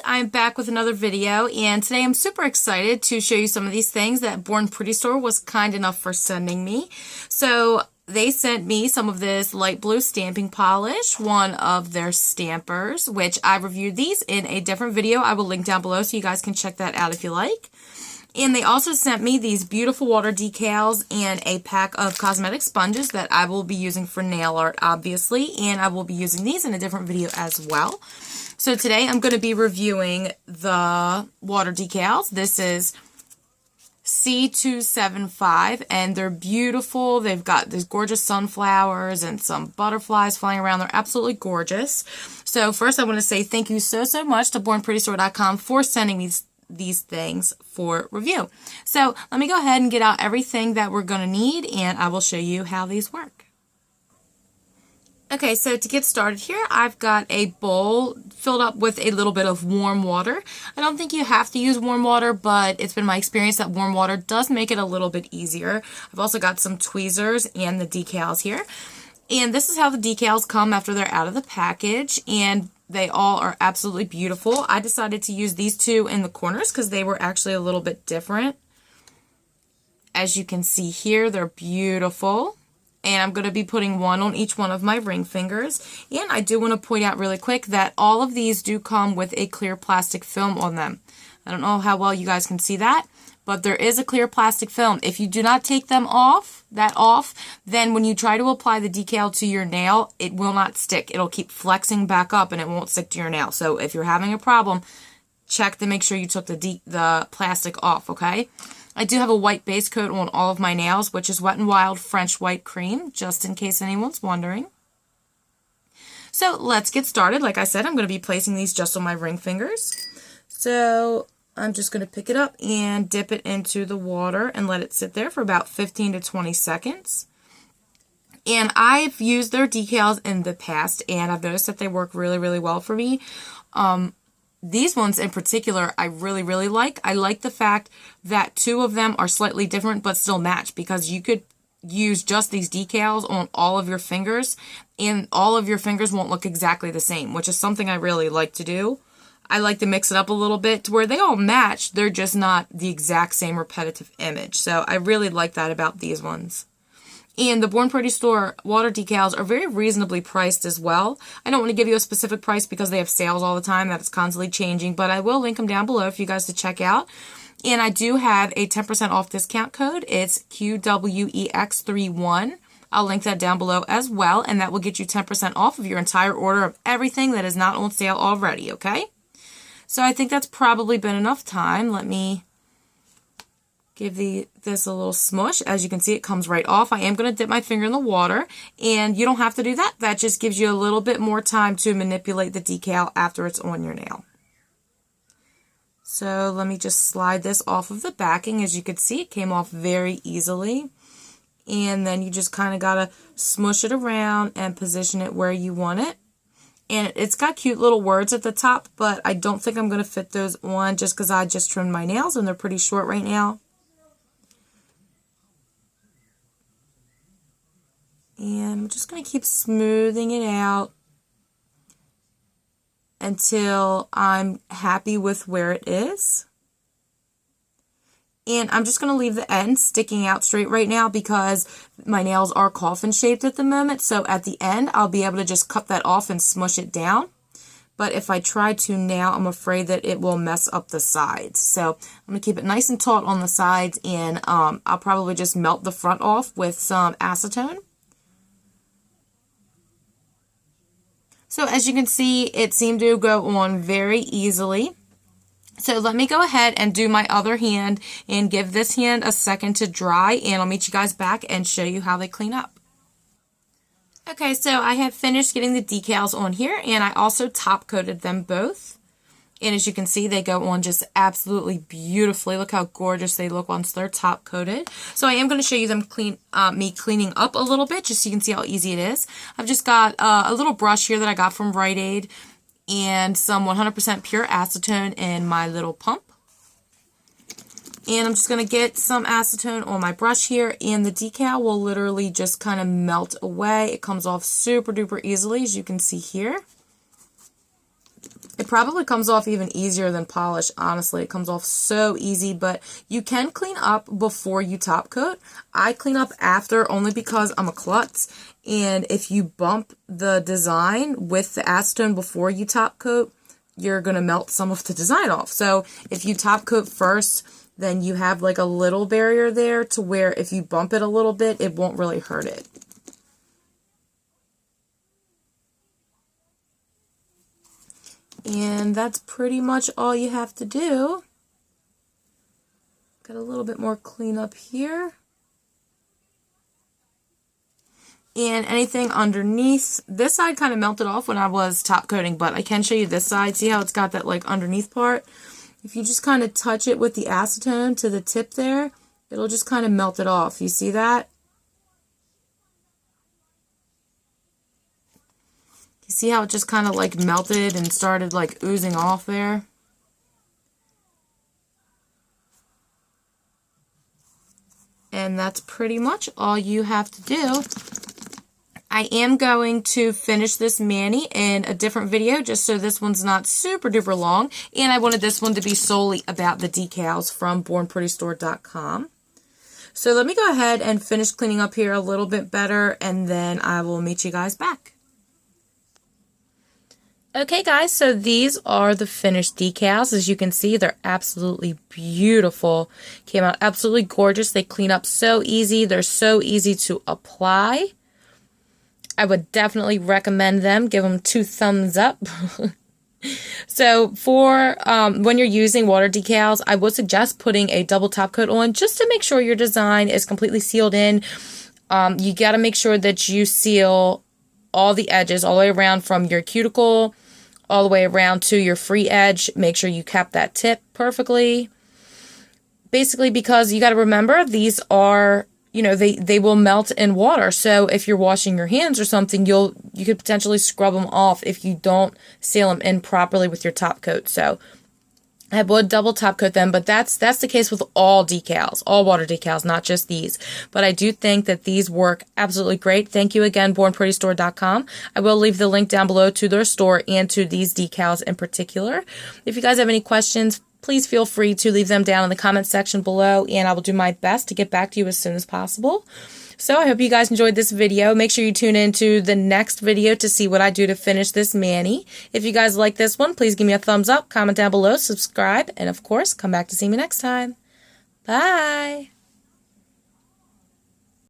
I'm back with another video, and today I'm super excited to show you some of these things that Born Pretty Store was kind enough for sending me. So they sent me some of this light blue stamping polish, one of their stampers, which I reviewed these in a different video. I will link down below so you guys can check that out if you like. And they also sent me these beautiful water decals and a pack of cosmetic sponges that I will be using for nail art, obviously, and I will be using these in a different video as well. So today I'm going to be reviewing the water decals. This is C275, and they're beautiful. They've got these gorgeous sunflowers and some butterflies flying around. They're absolutely gorgeous. So first I want to say thank you so much to BornPrettyStore.com for sending me these things for review. So let me go ahead and get out everything that we're going to need, and I will show you how these work. Okay, so to get started here, I've got a bowl filled up with a little bit of warm water. I don't think you have to use warm water, but it's been my experience that warm water does make it a little bit easier. I've also got some tweezers and the decals here. And this is how the decals come after they're out of the package, and they all are absolutely beautiful. I decided to use these two in the corners because they were actually a little bit different. As you can see here, they're beautiful. And I'm going to be putting one on each one of my ring fingers. And I do want to point out really quick that all of these do come with a clear plastic film on them. I don't know how well you guys can see that, but there is a clear plastic film. If you do not take them off, then when you try to apply the decal to your nail, it will not stick. It'll keep flexing back up and it won't stick to your nail. So if you're having a problem, check to make sure you took the plastic off, okay? I do have a white base coat on all of my nails, which is Wet n Wild French White Cream, just in case anyone's wondering. So let's get started. Like I said, I'm going to be placing these just on my ring fingers. So I'm just going to pick it up and dip it into the water and let it sit there for about 15 to 20 seconds. And I've used their decals in the past, and I've noticed that they work really well for me. These ones in particular, I really like. I like the fact that two of them are slightly different but still match, because you could use just these decals on all of your fingers and all of your fingers won't look exactly the same, which is something I really like to do. I like to mix it up a little bit to where they all match. They're just not the exact same repetitive image. So I really like that about these ones. And the Born Pretty Store water decals are very reasonably priced as well. I don't want to give you a specific price because they have sales all the time that is constantly changing, but I will link them down below for you guys to check out. And I do have a 10% off discount code. It's QWEX31. I'll link that down below as well, and that will get you 10% off of your entire order of everything that is not on sale already, okay? So I think that's probably been enough time. Let me give this a little smush. As you can see, it comes right off. I am going to dip my finger in the water, and you don't have to do that. That just gives you a little bit more time to manipulate the decal after it's on your nail. So let me just slide this off of the backing. As you can see, it came off very easily. And then you just kind of got to smush it around and position it where you want it. And it's got cute little words at the top, but I don't think I'm going to fit those on just because I just trimmed my nails and they're pretty short right now. And I'm just going to keep smoothing it out until I'm happy with where it is. And I'm just going to leave the end sticking out straight right now because my nails are coffin shaped at the moment. So at the end, I'll be able to just cut that off and smush it down. But if I try to now, I'm afraid that it will mess up the sides. So I'm going to keep it nice and taut on the sides, and I'll probably just melt the front off with some acetone. So as you can see, it seemed to go on very easily. So let me go ahead and do my other hand and give this hand a second to dry, and I'll meet you guys back and show you how they clean up. Okay, so I have finished getting the decals on here, and I also top coated them both. And as you can see, they go on just absolutely beautifully. Look how gorgeous they look once they're top coated. So I am going to show you them me cleaning up a little bit, just so you can see how easy it is. I've just got a little brush here that I got from Rite Aid and some 100% pure acetone in my little pump. And I'm just going to get some acetone on my brush here, and the decal will literally just kind of melt away. It comes off super duper easily, as you can see here. It probably comes off even easier than polish, honestly. It comes off so easy, but you can clean up before you top coat. I clean up after only because I'm a klutz, and if you bump the design with the acetone before you top coat, you're going to melt some of the design off. So if you top coat first, then you have like a little barrier there to where if you bump it a little bit, it won't really hurt it. And that's pretty much all you have to do. Got a little bit more cleanup here. And anything underneath, this side kind of melted off when I was top coating, but I can show you this side. See how it's got that like underneath part? If you just kind of touch it with the acetone to the tip there, it'll just kind of melt it off. You see that? You see how it just kind of like melted and started like oozing off there? And that's pretty much all you have to do. I am going to finish this mani in a different video just so this one's not super duper long. And I wanted this one to be solely about the decals from bornprettystore.com. So let me go ahead and finish cleaning up here a little bit better, and then I will meet you guys back. Okay guys, so these are the finished decals. As you can see, they're absolutely beautiful. Came out absolutely gorgeous. They clean up so easy. They're so easy to apply. I would definitely recommend them. Give them 2 thumbs up. So for when you're using water decals, I would suggest putting a double top coat on just to make sure your design is completely sealed in. You got to make sure that you seal all the edges all the way around from your cuticle all the way around to your free edge. Make sure you cap that tip perfectly. Basically, because you got to remember, these are, you know, they will melt in water. So if you're washing your hands or something, you could potentially scrub them off if you don't seal them in properly with your top coat. So I would double top coat them, but that's the case with all decals, all water decals, not just these. But I do think that these work absolutely great. Thank you again, bornprettystore.com. I will leave the link down below to their store and to these decals in particular. If you guys have any questions, please feel free to leave them down in the comment section below, and I will do my best to get back to you as soon as possible. So I hope you guys enjoyed this video. Make sure you tune in to the next video to see what I do to finish this mani. If you guys like this one, please give me a thumbs up, comment down below, subscribe, and of course, come back to see me next time. Bye!